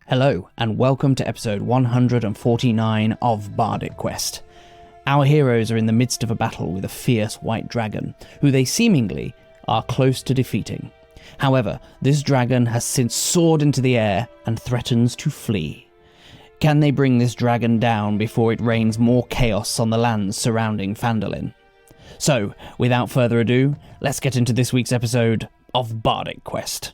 Hello, and welcome to episode 149 of Bardic Quest. Our heroes are in the midst of a battle with a fierce white dragon, who they seemingly are close to defeating. However, this dragon has since soared into the air and threatens to flee. Can they bring this dragon down before it rains more chaos on the lands surrounding Phandalin? So, without further ado, let's get into this week's episode of Bardic Quest.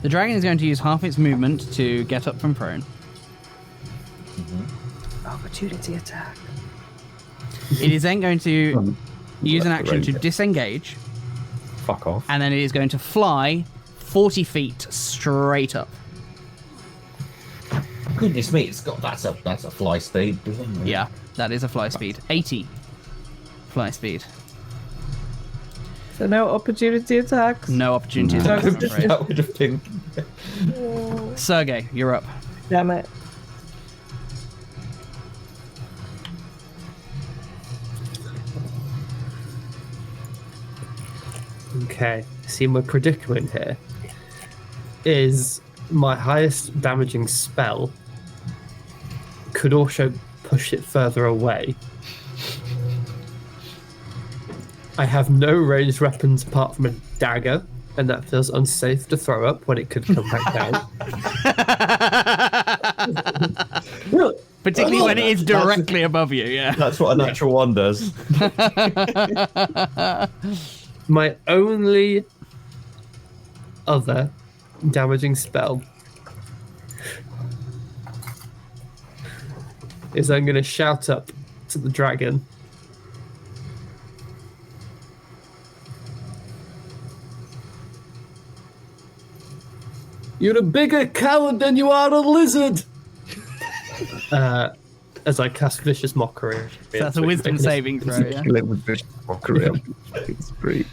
The dragon is going to use half its movement to get up from prone. Opportunity attack. It is then going to use an action to disengage. Fuck off. And then it is going to fly 40 feet straight up. Goodness me, that's a fly speed. Yeah, that is a fly speed. 80 fly speed. So no opportunity attacks? No opportunity attacks, I'm afraid. That would have been. Sergei, you're up. Damn it. Okay, see, my predicament here is my highest damaging spell could also push it further away. I have no ranged weapons apart from a dagger, and that feels unsafe to throw up when it could come back down. Particularly when it is directly above you, yeah. That's what a natural one does. My only other damaging spell is I'm going to shout up to the dragon. You're a bigger coward than you are a lizard! As I cast Vicious Mockery. So that's a wisdom saving throw, yeah? It's great.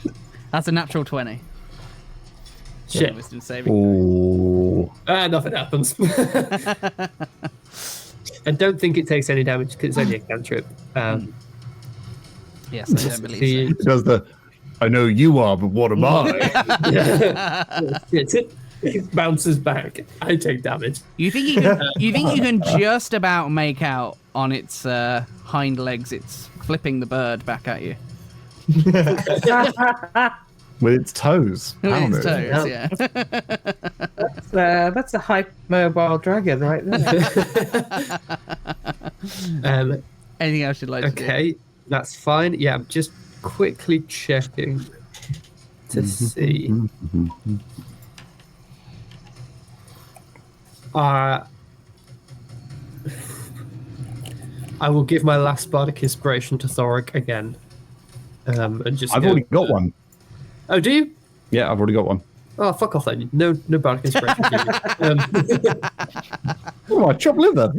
That's a natural 20. Shit. Wisdom saving Ooh. Nothing happens. I don't think it takes any damage because it's only a cantrip. Yes, I don't believe so. It does the, I know you are, but what am I? It bounces back. I take damage. You think you can just about make out on its hind legs, it's flipping the bird back at you. With its toes. With its Pound it. toes, yeah. That's a hyper-mobile dragon right there. Anything else you'd like to do? Okay, that's fine. Yeah, I'm just quickly checking to see. I will give my last bardic inspiration to Thorik again. And just I've already got one. Oh, do you? Yeah, I've already got one. Oh, fuck off then. No bardic inspiration. Oh, I chop liver.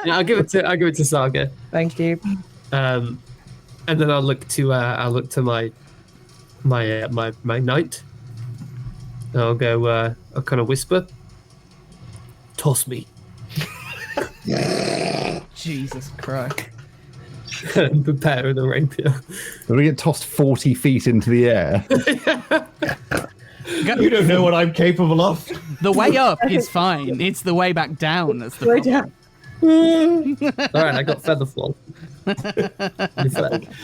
Yeah, I'll give it to Saga. Thank you. And then I'll look to my knight. And I'll go. I'll kind of whisper. Toss me. Jesus Christ. And prepare the rapier. When we get tossed 40 feet into the air. You don't know what I'm capable of. The way up is fine. It's the way back down that's the Way problem. down. All right, I got feather fall.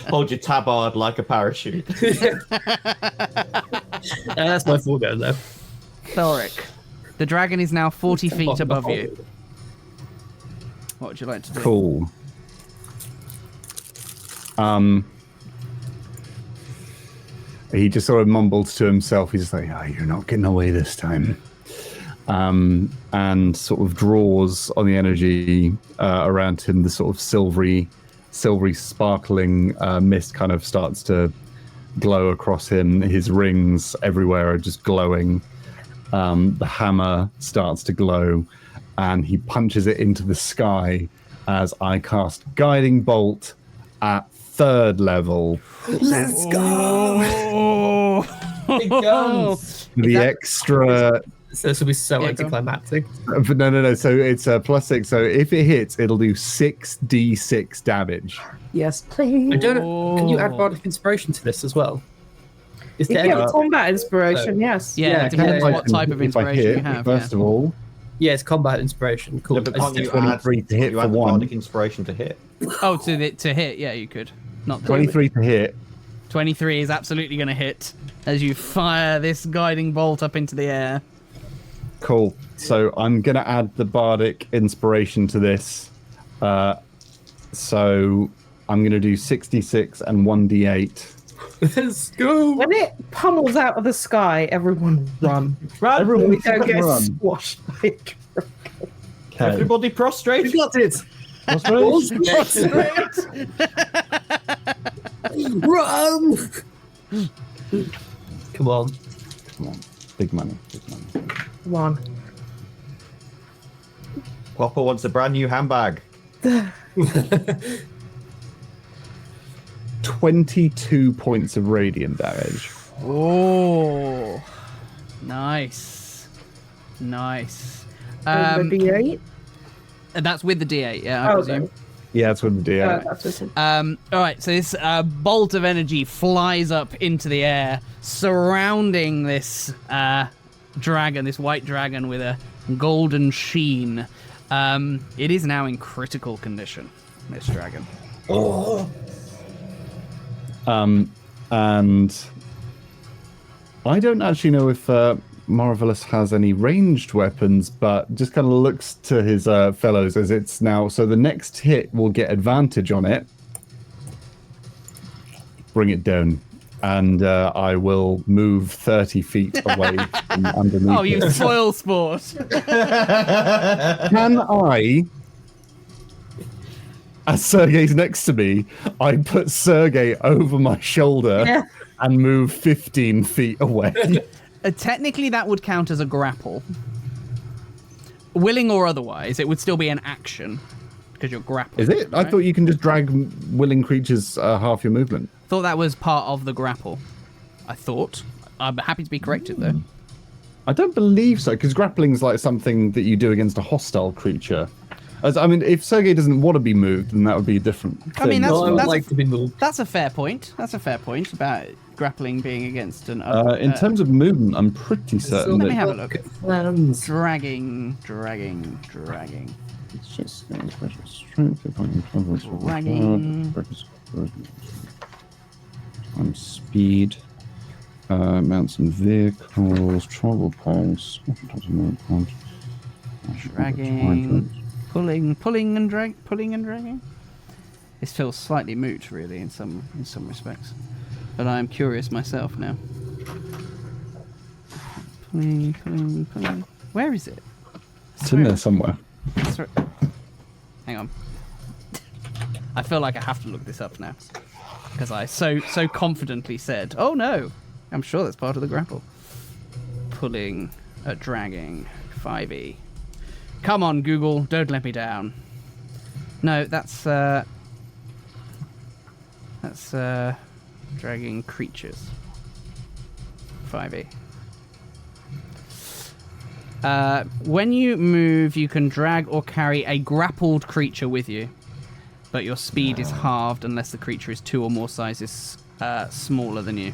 Hold your tabard like a parachute. That's my full go though. Thorik, the dragon is now 40 feet Bottom above hole. you. What would you like to do? Cool. He just sort of mumbles to himself. He's like, "Oh, you're not getting away this time." And sort of draws on the energy around him. The sort of silvery, sparkling mist kind of starts to glow across him. His rings everywhere are just glowing. The hammer starts to glow, and he punches it into the sky as I cast Guiding Bolt at 3rd level. Let's go! Big guns! The extra... So this will be so Yeah, go. anticlimactic. But no. So it's a +6. So if it hits, it'll do 6d6 damage. Yes, please. I don't know. Can you add Bardic Inspiration to this as well? Is You there get any... combat inspiration, yes. Yeah, it depends what type of If I inspiration hit, you have. First of all, Yeah, it's combat inspiration. Cool. No, but can't you 23 to hit you for add one. Bardic Inspiration to hit? Oh, to hit, yeah, you could. Not 23 to hit. 23 is absolutely going to hit as you fire this guiding bolt up into the air. Cool. So I'm going to add the Bardic Inspiration to this. So I'm going to do 66 and 1d8. Let's go! When it pummels out of the sky, everyone run. Run! Everyone We don't get run. squashed by a dragon. Okay. Everybody prostrate. We got it! Run! Come on. Come on. Big money. Come on. Popper wants a brand new handbag. 22 points of radiant damage. Oh, nice. Nice. The D8? And that's with the D8, yeah, I Oh, presume. okay. Yeah, that's with the D8. That's just it. All right, so this bolt of energy flies up into the air, surrounding this dragon, this white dragon with a golden sheen. It is now in critical condition, this dragon. And I don't actually know if Marvellus has any ranged weapons, but just kind of looks to his fellows as it's now. So the next hit will get advantage on it. Bring it down. And I will move 30 feet away from underneath. Oh, you it. spoil sport. Can I, as Sergei's next to me, I put Sergei over my shoulder Yeah. and move 15 feet away. Technically, that would count as a grapple. Willing or otherwise, it would still be an action because you're grappling. Is it? I right? thought you can just drag willing creatures half your movement. Thought that was part of the grapple. I thought. I'm happy to be corrected, though. I don't believe so, because grappling's like something that you do against a hostile creature. I mean, if Sergei doesn't want to be moved, then that would be a different thing. I mean, No, I would that's like to be moved. That's a fair point. That's a fair point about grappling being against an... in terms of movement, I'm pretty certain Let me that... have a look. Plans. Dragging. It's just special strength, Dragging. Speed, mounts and vehicles, travel pulse, Dragging. Pulling and dragging. This feels slightly moot, really, in some respects. But I am curious myself now. Pulling. Where is it? It's in there somewhere. Hang on. I feel like I have to look this up now. Because I so confidently said, oh no, I'm sure that's part of the grapple. Pulling, dragging, 5e. Come on, Google, don't let me down. No, that's dragging creatures. 5e. When you move, you can drag or carry a grappled creature with you, but your speed is halved unless the creature is 2 or more sizes smaller than you.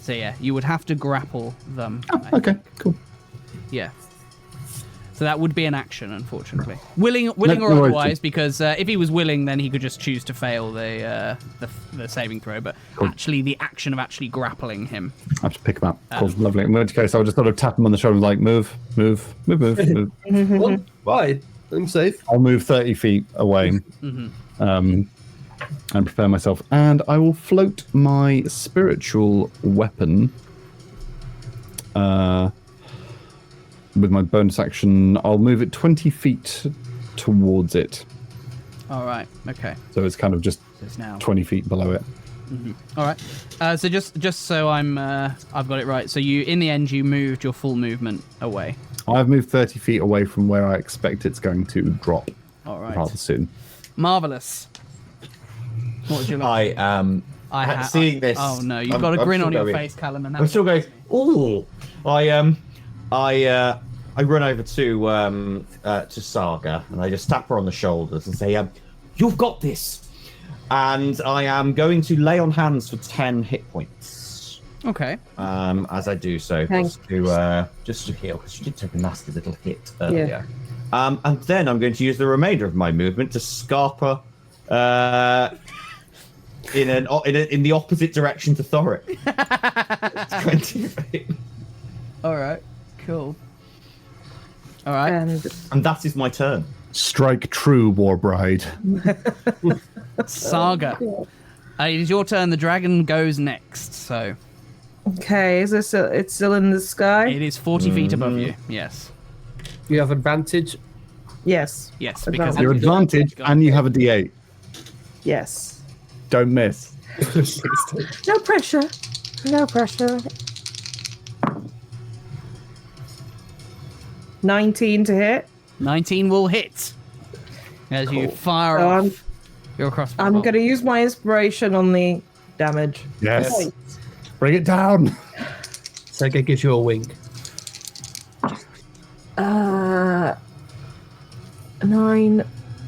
So yeah, you would have to grapple them. Okay, cool. Yeah. So that would be an action, unfortunately. Willing or no worries. otherwise, because if he was willing, then he could just choose to fail the saving throw. But actually, the action of actually grappling him. I have to pick him up. Cool, lovely. In which case, I would just sort of tap him on the shoulder, like, move. What? Why? I'm safe. I'll move 30 feet away and prepare myself. And I will float my spiritual weapon with my bonus action. I'll move it 20 feet towards it. All right. Okay. So it's kind of just It's now 20 feet below it. All right. So just so I've got it right. So you, in the end, you moved your full movement away. I've moved 30 feet away from where I expect it's going to drop All right. rather soon. Marvellous. What would you like? Seeing this. Oh no, you've I'm got a grin still on your going. face, Callum, and I'm that's still going. Ooh. I run over to Saga and I just tap her on the shoulders and say, "You've got this." And I am going to lay on hands for 10 hit points. okay. As I do so, Thanks. just to heal, because she did take a nasty little hit earlier. And then I'm going to use the remainder of my movement to scarper in the opposite direction to Thorik. 20 feet. All right. Cool. All right. And that is my turn. Strike true, War Bride. Saga. It is your turn. The dragon goes next. So Okay, is this it's still in the sky? it is 40 feet above you. Yes. You have advantage. Yes. Yes. Advantage. Because Your advantage, and you have a D8. Yes. Don't miss. No pressure. No pressure. 19 to hit. 19 will hit as you fire So off your crossbow. I'm bolt. going to use my inspiration on the damage. Yes. Bring it down. Sergei gives you a wink.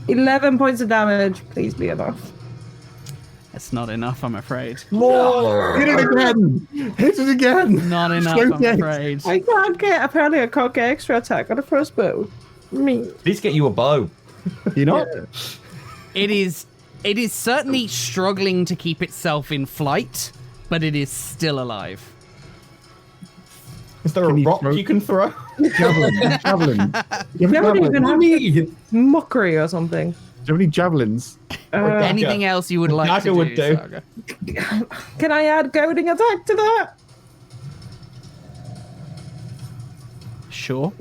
11 points of damage. Please be enough. It's not enough, I'm afraid. More. Hit it again. Hit it again. Not enough, So I'm dead. afraid. Apparently I can't get extra attack on a crossbow. Me. Please get you a bow. You know? It is certainly struggling to keep itself in flight, but it is still alive. Is there a Can you rock throw- you can throw? Javelin. You have They don't javelin. even have Me. mockery or something. Do you have any javelins? Anything else you would like Dagger to do, would do. Saga? Can I add goading attack to that? Sure.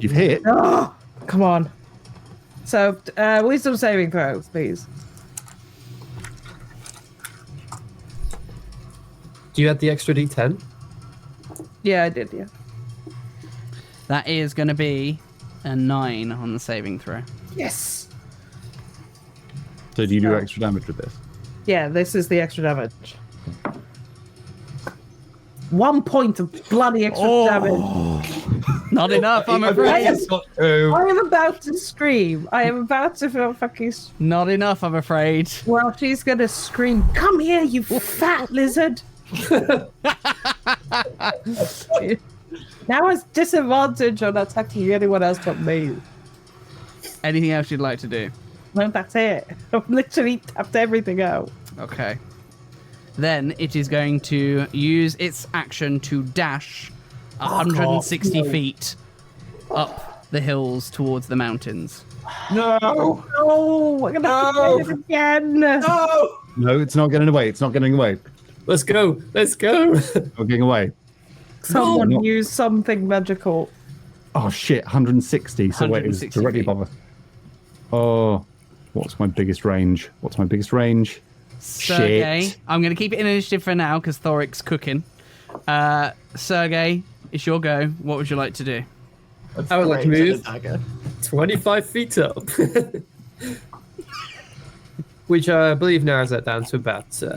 You've hit. Oh, come on. So, wisdom saving throws, please. Do you add the extra D10? Yeah, I did, yeah. That is going to be a 9 on the saving throw. Yes. So do you do extra damage with this? Yeah, this is the extra damage. 1 point of bloody extra damage. Not enough, I'm afraid. I am about to scream. I am about to fucking... Not enough, I'm afraid. Well, she's gonna scream, "Come here, you fat lizard!" Now it's disadvantage on attacking anyone else but me. Anything else you'd like to do? No, that's it. I've literally tapped everything out. Okay. Then it is going to use its action to dash 160 feet up the hills towards the mountains. No! Oh, we're gonna have to get it again. No! No, it's not getting away. It's not getting away. Let's go. Let's go. Not getting away. Someone No. use something magical. Oh shit, 160. So wait, it was 160 directly feet. above us. Oh, what's my biggest range? What's my biggest range? Sergei, Shit. I'm going to keep it in initiative for now because Thorik's cooking. Sergei, it's your go. What would you like to do? I would like to Great, move the dagger. 25 feet up. Which I believe narrows that down to about... So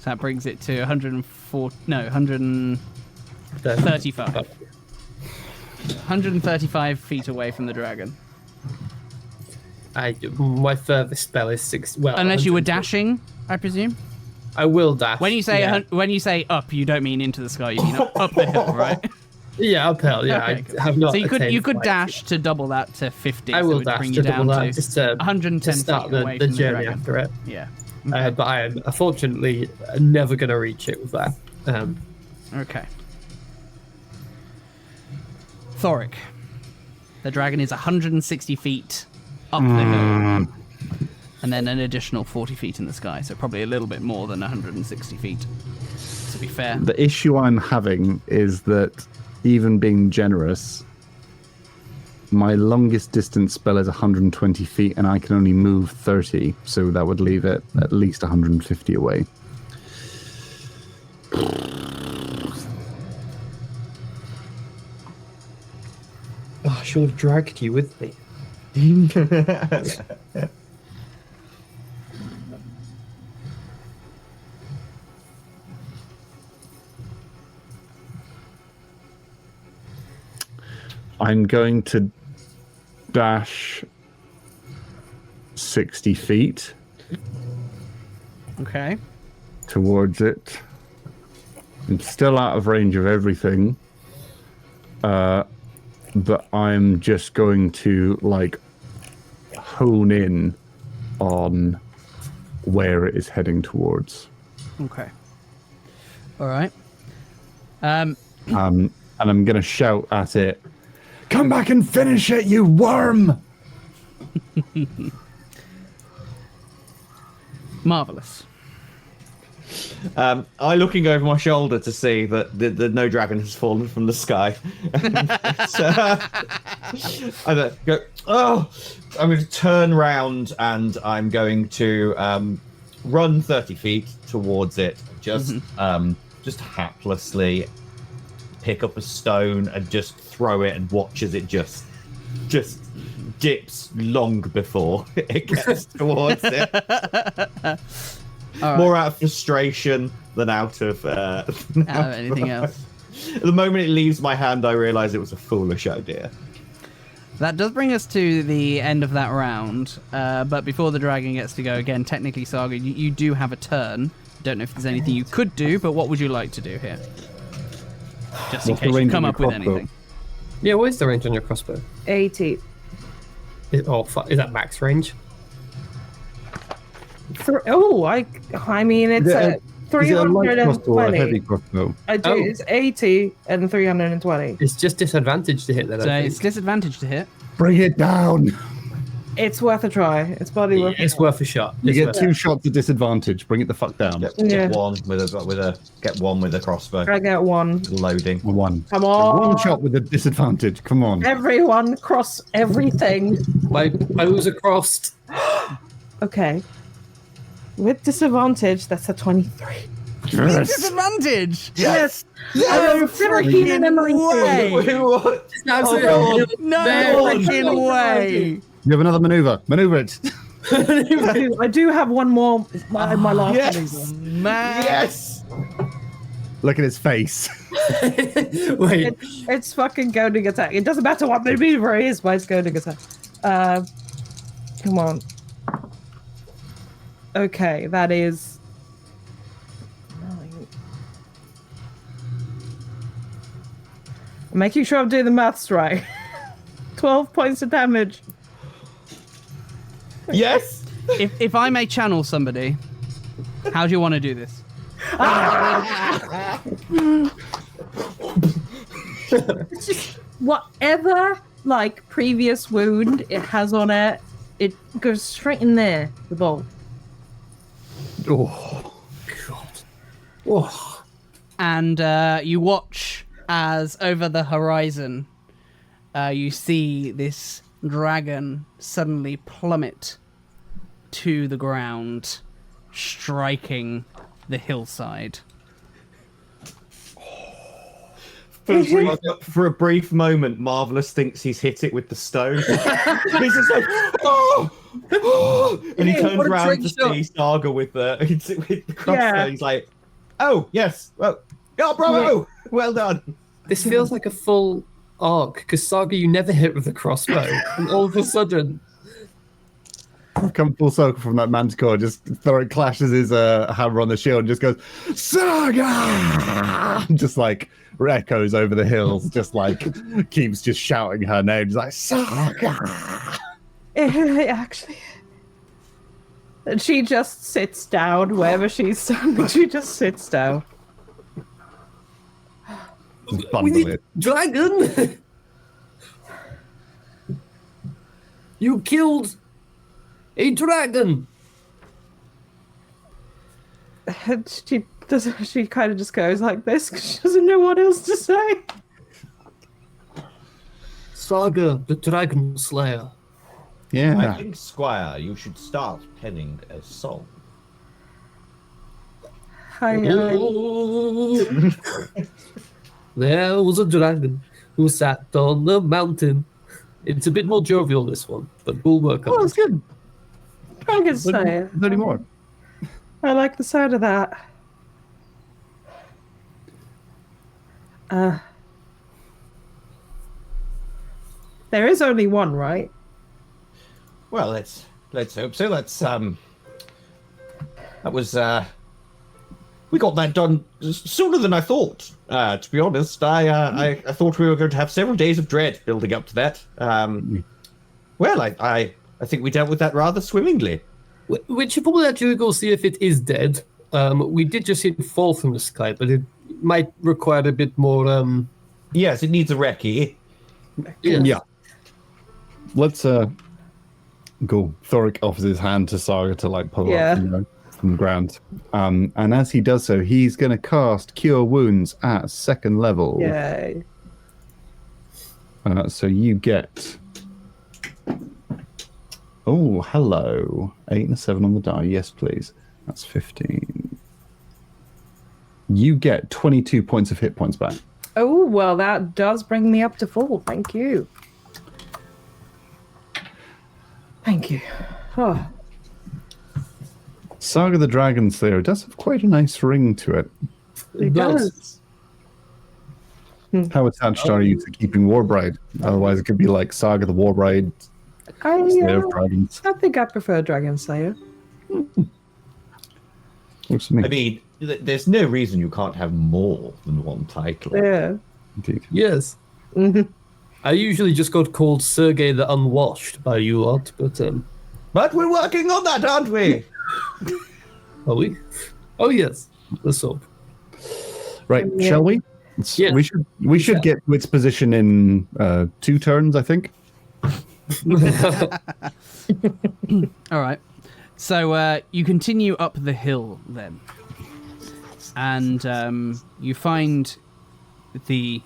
that brings it to 135. 135 feet away from the dragon. My furthest spell is 6. Well, Unless you were 100 dashing, I presume. I will dash. When you say up, you don't mean into the sky. You mean up the hill, right? Yeah, uphill. Yeah, Okay, I have not. So you could attained dash to double that to 50. I so it will would dash bring to you double down that to just to 110 start feet away the from the journey dragon. after it. Yeah. But I am unfortunately never going to reach it with that. Okay. Thorik. The dragon is 160 feet up the hill. And then an additional 40 feet in the sky. So probably a little bit more than 160 feet, to be fair. The issue I'm having is that even being generous, my longest distance spell is 120 feet and I can only move 30. So that would leave it at least 150 away. I should have dragged you with me. I'm going to dash 60 feet Okay. towards it. I'm still out of range of everything. But I'm just going to, like, hone in on where it is heading towards. Okay. All right. And I'm going to shout at it, "Come back and finish it, you worm!" Marvellous. I looking over my shoulder to see that the no dragon has fallen from the sky. So, I go, oh, I'm going to turn round and I'm going to run 30 feet towards it, just haplessly pick up a stone and just throw it and watch as it just dips long before it gets towards it. Right. More out of frustration than out of Anything else? The moment it leaves my hand, I realise it was a foolish idea. That does bring us to the end of that round. But before the dragon gets to go again, technically, Saga, you do have a turn. Don't know if there's anything you could do, but what would you like to do here? Just in What's the case you range come of up your with crossbow? anything. Yeah, what is the range on your crossbow? 80. Is that max range? I mean, it's Is a it a light crossbow or a 320. heavy crossbow? I do. Oh. It's 80 and 320. It's just disadvantage to hit then. So I think. it's disadvantage to hit. Bring it down! It's worth a try. It's bloody worth. It's worth a shot. You It's get worth 2 shots of disadvantage. Bring it the fuck down. Get Yeah. one with a crossbow. I get one. Loading. One. Come on. One shot with a disadvantage. Come on. Everyone cross everything. My bows are crossed. Okay. With disadvantage, that's a 23. Disadvantage! Yes. No freaking way! What? No Very freaking way! You have another maneuver. Maneuver it. I do have one more. My last Yes. maneuver. Man! Yes. Look at his face. Wait, It's fucking goading attack. It doesn't matter what maneuver it is, but it's goading attack. Come on. Okay, that is 9. I'm making sure I'm doing the maths right. 12 points of damage. Yes. If I may channel somebody, how do you want to do this? Whatever, like, previous wound it has on it, it goes straight in there, the bolt. Oh. oh, And you watch as over the horizon, you see this dragon suddenly plummet to the ground, striking the hillside. For a brief moment, Marvellus thinks he's hit it with the stone. He's just like, oh, oh, and he Yeah, turns what a around trick to shot. see Saga with the crossbow. Yeah. He's like, oh yes, well, yeah, bravo, well done. this feels like a full arc because Saga, you never hit with a crossbow, and all of a sudden, come full circle from that manticore. Just Thorik clashes his hammer on the shield and just goes, Saga! Just like echoes over the hills, just like keeps just shouting her name. Just like, Saga! Actually. And she just sits down wherever she's standing. She just sits down. Just We bundle need it. dragon. You killed a dragon. And she kind of just goes like this because she doesn't know what else to say. Saga, the dragon slayer. I Yeah. think, Squire, you should start penning a song. There was a dragon who sat on the mountain. It's a bit more jovial, this one, but we'll work on Oh, it. that's good. Dragon Slayer. Not anymore. I like the sound of that. There is only one, right? Well, let's hope so. That was we got that done sooner than I thought. To be honest, I thought we were going to have several days of dread building up to that. Well, I think we dealt with that rather swimmingly. We should probably actually go see if it is dead. We did just see it fall from the sky, but it might require a bit more. Yes, it needs a recce. Yeah. Let's go. Thorik offers his hand to Saga to like pull Yeah. up from the ground. And as he does so, he's going to cast Cure Wounds at 2nd level. Yay. So you get. Oh, hello. 8 and a 7 on the die. Yes, please. That's 15. You get 22 points of hit points back. Oh, well, that does bring me up to full. Thank you. Thank you. Oh, Saga the Dragon Slayer does have quite a nice ring to it. it does. How attached are you to keeping Warbride? Otherwise, it could be like Saga the Warbride, Slayer of Dragons. I think I prefer Dragon Slayer. Works for me. I mean, there's no reason you can't have more than one title. Yeah. Indeed. Yes. I usually just got called Sergei the Unwashed by you lot, but But we're working on that, aren't we? are we? Oh yes. Let's hope. Right, Yeah. shall we? Yeah. We should get to its position in 2 turns, I think. All right. So you continue up the hill then, and you find the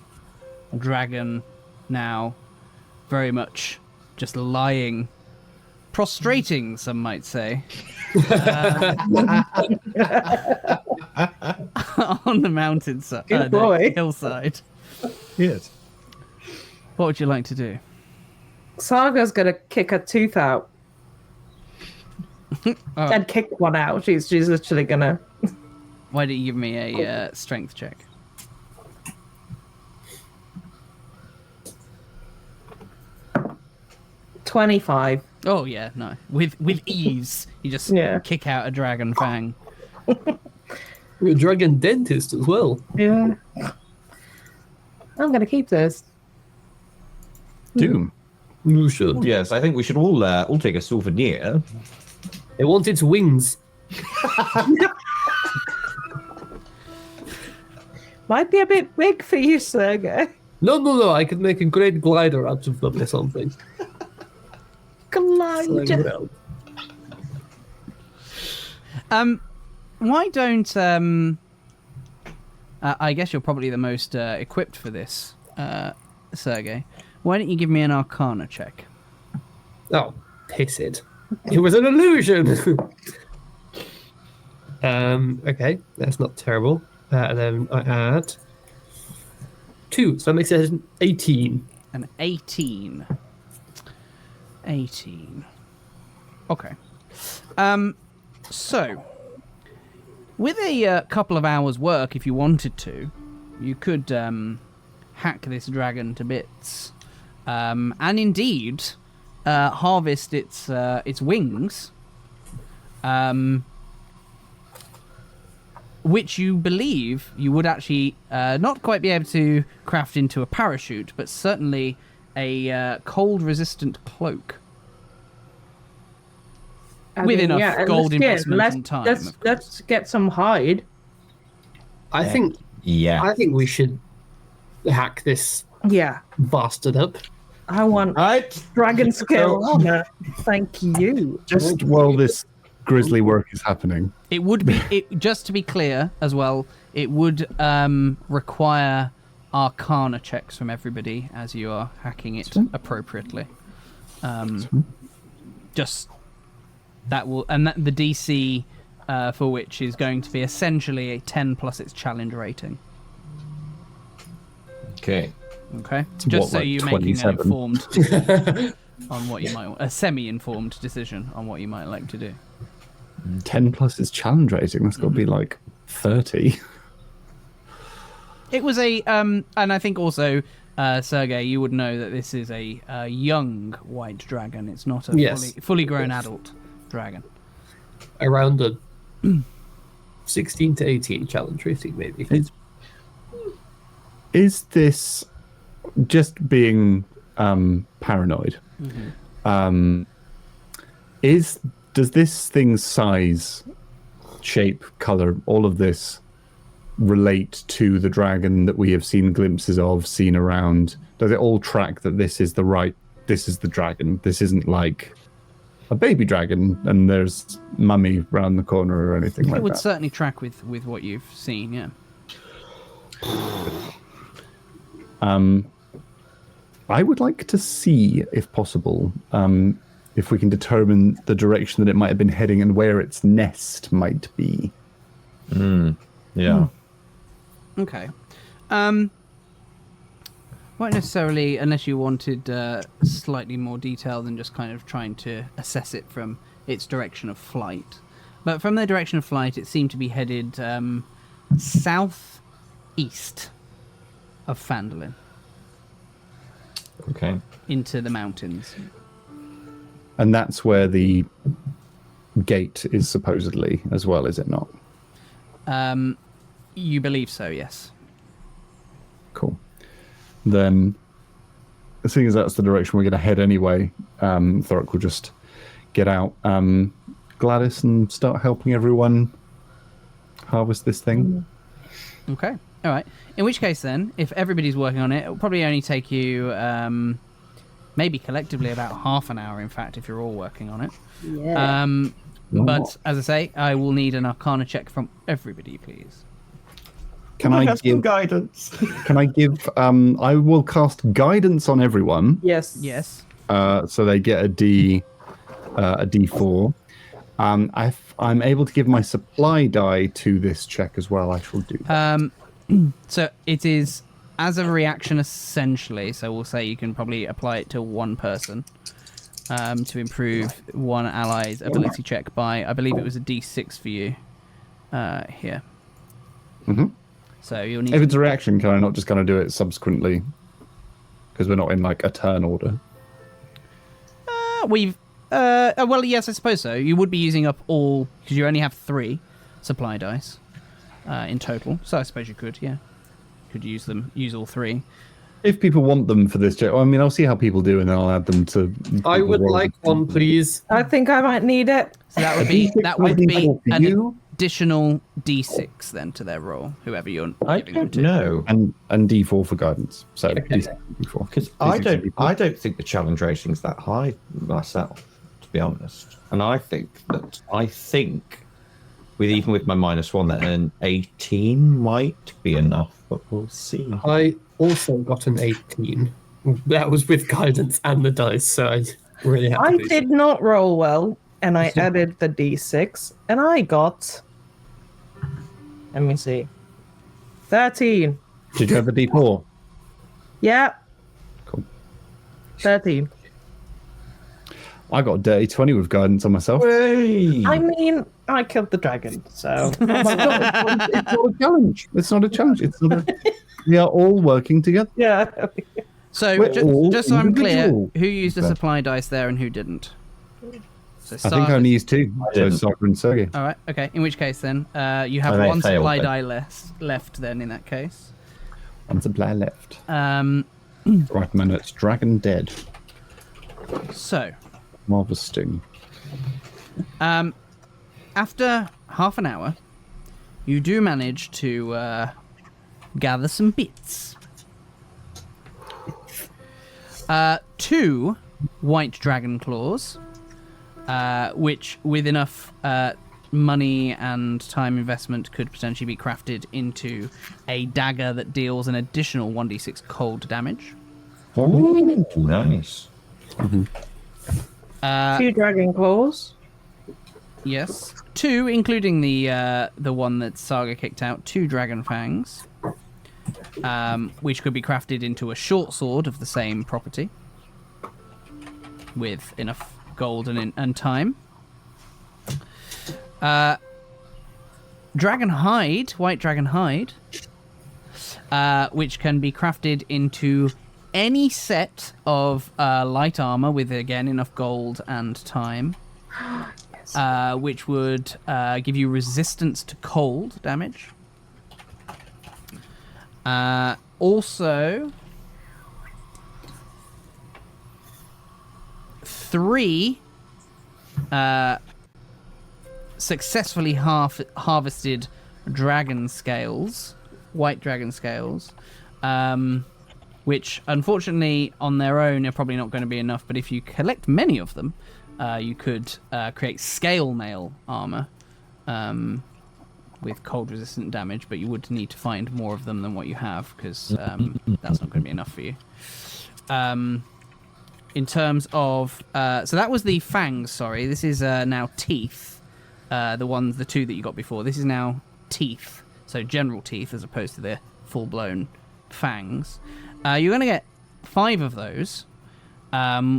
dragon now very much just lying, prostrating, some might say, on the mountainside, Good the boy. hillside. Yes. What would you like to do? Saga's gonna kick a tooth out. And kick one out. She's literally gonna. Why don't you give me a strength check? $25. Oh yeah, no. With ease, you just Yeah. kick out a dragon fang. You're a dragon dentist as well. Yeah. I'm gonna keep this. Doom. You should. Yes, I think we should all take a souvenir. It wants its wings. Might be a bit big for you, Sergei. No. I could make a great glider out of them or something. Glide. Why don't I guess you're probably the most equipped for this, Sergei. Why don't you give me an Arcana check? Oh, piss it. It was an illusion! Okay, that's not terrible. And then I add 2, so that makes it an 18. An 18. 18. Okay. So, with a couple of hours' work, if you wanted to, you could hack this dragon to bits. And indeed, harvest its wings, which you believe you would actually not quite be able to craft into a parachute, but certainly a cold-resistant cloak. With enough gold investment and time. Let's get some hide. I think we should hack this bastard up. I want dragon scale honor. Thank you. Just while this grisly work is happening. It would be, just to be clear as well, it would require arcana checks from everybody as you are hacking it appropriately. Just that will, and that, the DC for which is going to be essentially a 10 plus its challenge rating. Okay. Just so you're making an informed on what you might, a semi-informed decision on what you might like to do. 10 plus its challenge rating. That's got to be like 30. It was a, and I think also, Sergei, you would know that this is a young white dragon. It's not a fully grown adult dragon. Around a 16 to 18 challenge rating, maybe. Is this just being paranoid? Does this thing's size, shape, color, all of this relate to the dragon that we have seen glimpses of, seen around? Does it all track that this is the dragon? This isn't like a baby dragon and there's mummy round the corner or anything like that? It would certainly track with what you've seen, yeah. I would like to see, if possible, if we can determine the direction that it might have been heading and where its nest might be. Yeah. Okay. Won't necessarily, unless you wanted slightly more detail than just kind of trying to assess it from its direction of flight. But from the direction of flight, it seemed to be headed southeast of Phandalin. Okay. Into the mountains. And that's where the gate is supposedly as well, is it not? You believe so, yes. Cool. Then, seeing as that's the direction we're going to head anyway, Thorik will just get out Gladys and start helping everyone harvest this thing. Okay. All right. In which case, then, if everybody's working on it, it'll probably only take you maybe collectively about half an hour, in fact, if you're all working on it. Yeah. But, as I say, I will need an arcana check from everybody, please. Can I give guidance? Can I give... I will cast guidance on everyone. Yes. So they get a D4. If I'm able to give my supply die to this check as well, I shall do that. So it is as a reaction, essentially. So we'll say you can probably apply it to one person to improve one ally's ability check by, I believe it was a D6 for you here. So you'll need. If it's a reaction, can I not just kind of do it subsequently? Because we're not in like a turn order. Well, yes, I suppose so. You would be using up all, because you only have 3 supply dice in total. So I suppose you could, use all 3. If people want them for this check, I mean, I'll see how people do, and then I'll add them to. I would like one, please. I think I might need it. So that would be an additional D6 then to their roll, whoever you're giving them to. No, and D4 for guidance. So D4 because I don't think the challenge rating's that high myself, to be honest. And I think even with my -1, that an 18 might be enough, but we'll see. I also got an 18. That was with guidance and the dice, so I really had to I did not roll well, and I added the D6, and I got... Let me see. 13. Did you have a D4? Yeah. Cool. 13. I got a dirty 20 with guidance on myself. Hey! I mean, I killed the dragon, so... It's not a challenge. It's not a challenge. We are all working together. Yeah. So, We're all just so I'm clear, individual. who used the supply dice there and who didn't? So I think I only used 2. So didn't. Saga and Sergei. All right, okay. In which case, then, you have Oh, they one failed supply then. die left, then, in that case. One supply left. Um, Right, man, it's Dragon Dead. so, Marvellous Sting. after half an hour, you do manage to gather some bits. 2 white dragon claws, which with enough money and time investment could potentially be crafted into a dagger that deals an additional 1d6 cold damage. Ooh, nice. 2 dragon claws. Yes. 2, including the one that Saga kicked out, 2 dragon fangs, which could be crafted into a short sword of the same property, with enough gold and time. Dragon hide, white dragon hide, which can be crafted into any set of light armor with, again, enough gold and time. Which would give you resistance to cold damage. Also, 3 successfully harvested dragon scales, white dragon scales, which unfortunately on their own are probably not going to be enough, but if you collect many of them, you could create scale mail armor with cold resistant damage, but you would need to find more of them than what you have, because that's not going to be enough for you. In terms of so that was the fangs, sorry, this is now teeth, the 2 that you got before. This is now teeth, so general teeth as opposed to the full-blown fangs. You're going to get 5 of those,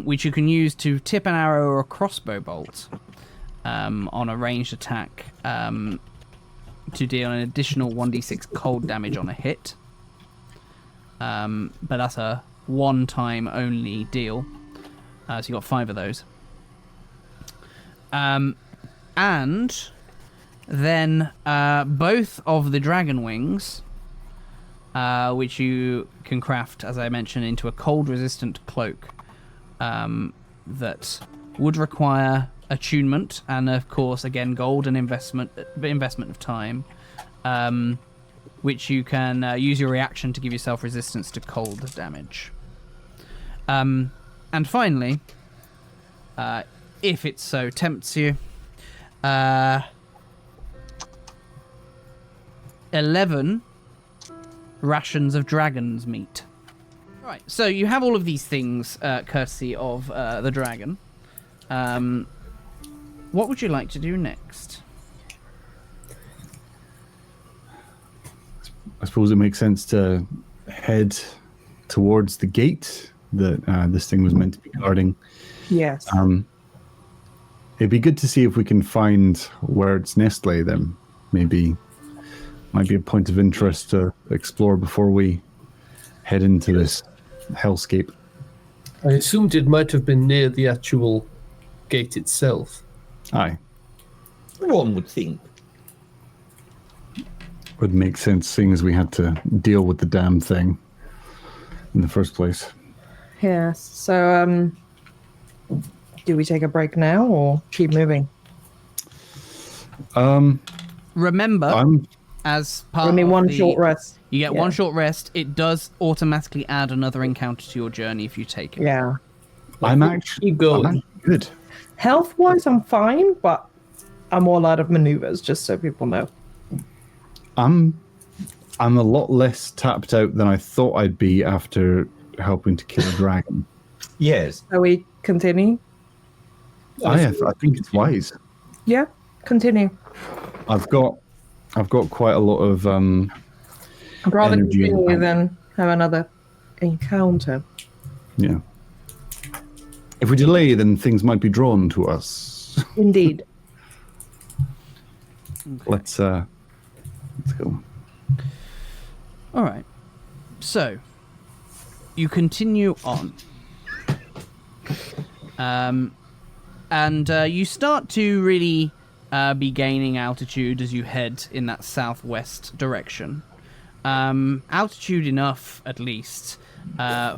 which you can use to tip an arrow or a crossbow bolt on a ranged attack to deal an additional 1d6 cold damage on a hit. But that's a one-time only deal. So you got 5 of those. And then both of the dragon wings, which you can craft, as I mentioned, into a cold-resistant cloak that would require attunement and, of course, again, gold and investment of time, which you can use your reaction to give yourself resistance to cold damage. And finally, if it so tempts you, 11 rations of dragon's meat. Right, so you have all of these things courtesy of the dragon. What would you like to do next? I suppose it makes sense to head towards the gate that this thing was meant to be guarding. Yes. It'd be good to see if we can find where its nest lay then. Maybe might be a point of interest to explore before we head into this hellscape. I assumed it might have been near the actual gate itself. Aye. One would think. Would make sense, seeing as we had to deal with the damn thing in the first place. Yes. So, do we take a break now or keep moving? Remember, as part Only of one the, short rest. you get one short rest. It does automatically add another encounter to your journey if you take it. Yeah. I'm actually good. Health-wise, I'm fine, but I'm all out of maneuvers, just so people know. I'm a lot less tapped out than I thought I'd be after helping to kill a dragon. Yes. Shall we continue? I think it's wise. Yeah, continue. I've got quite a lot of I'd rather energy in the continue bank. than have another encounter. Yeah. If we delay, then things might be drawn to us. Indeed. Let's go. All right. So, you continue on. And you start to really be gaining altitude as you head in that southwest direction. Altitude enough, at least,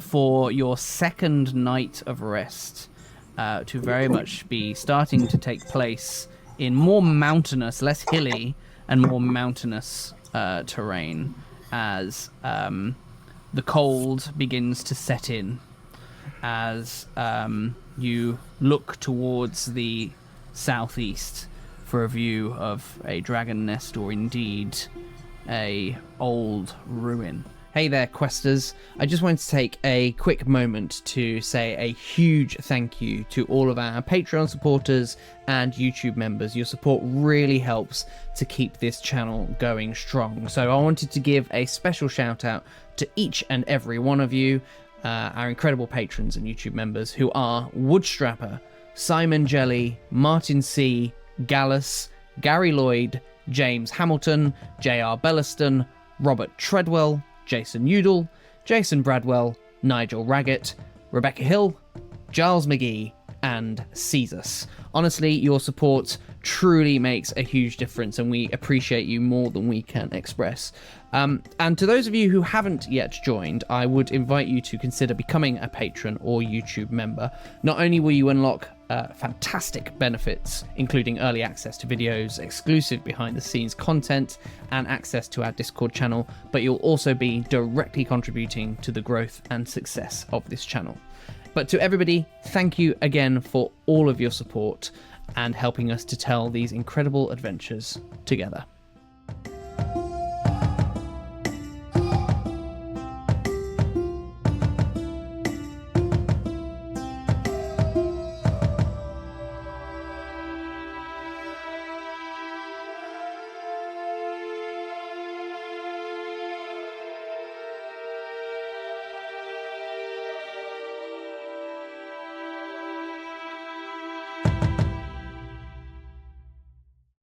for your second night of rest to very much be starting to take place in more mountainous, less hilly, and more mountainous terrain as the cold begins to set in, as you look towards the southeast for a view of a dragon nest, or indeed a old ruin. Hey there, questers. I just wanted to take a quick moment to say a huge thank you to all of our Patreon supporters and YouTube members. Your support really helps to keep this channel going strong. So I wanted to give a special shout out to each and every one of you, our incredible patrons and YouTube members, who are Woodstrapper, Simon Jelly, Martin C, Gallus, Gary Lloyd, James Hamilton, J.R. Bellaston, Robert Treadwell, Jason Udall, Jason Bradwell, Nigel Raggett, Rebecca Hill, Giles McGee, and Caesars. Honestly, your support truly makes a huge difference, and we appreciate you more than we can express. And to those of you who haven't yet joined, I would invite you to consider becoming a patron or YouTube member. Not only will you unlock fantastic benefits, including early access to videos, exclusive behind-the-scenes content, and access to our Discord channel, but you'll also be directly contributing to the growth and success of this channel. But to everybody, thank you again for all of your support and helping us to tell these incredible adventures together.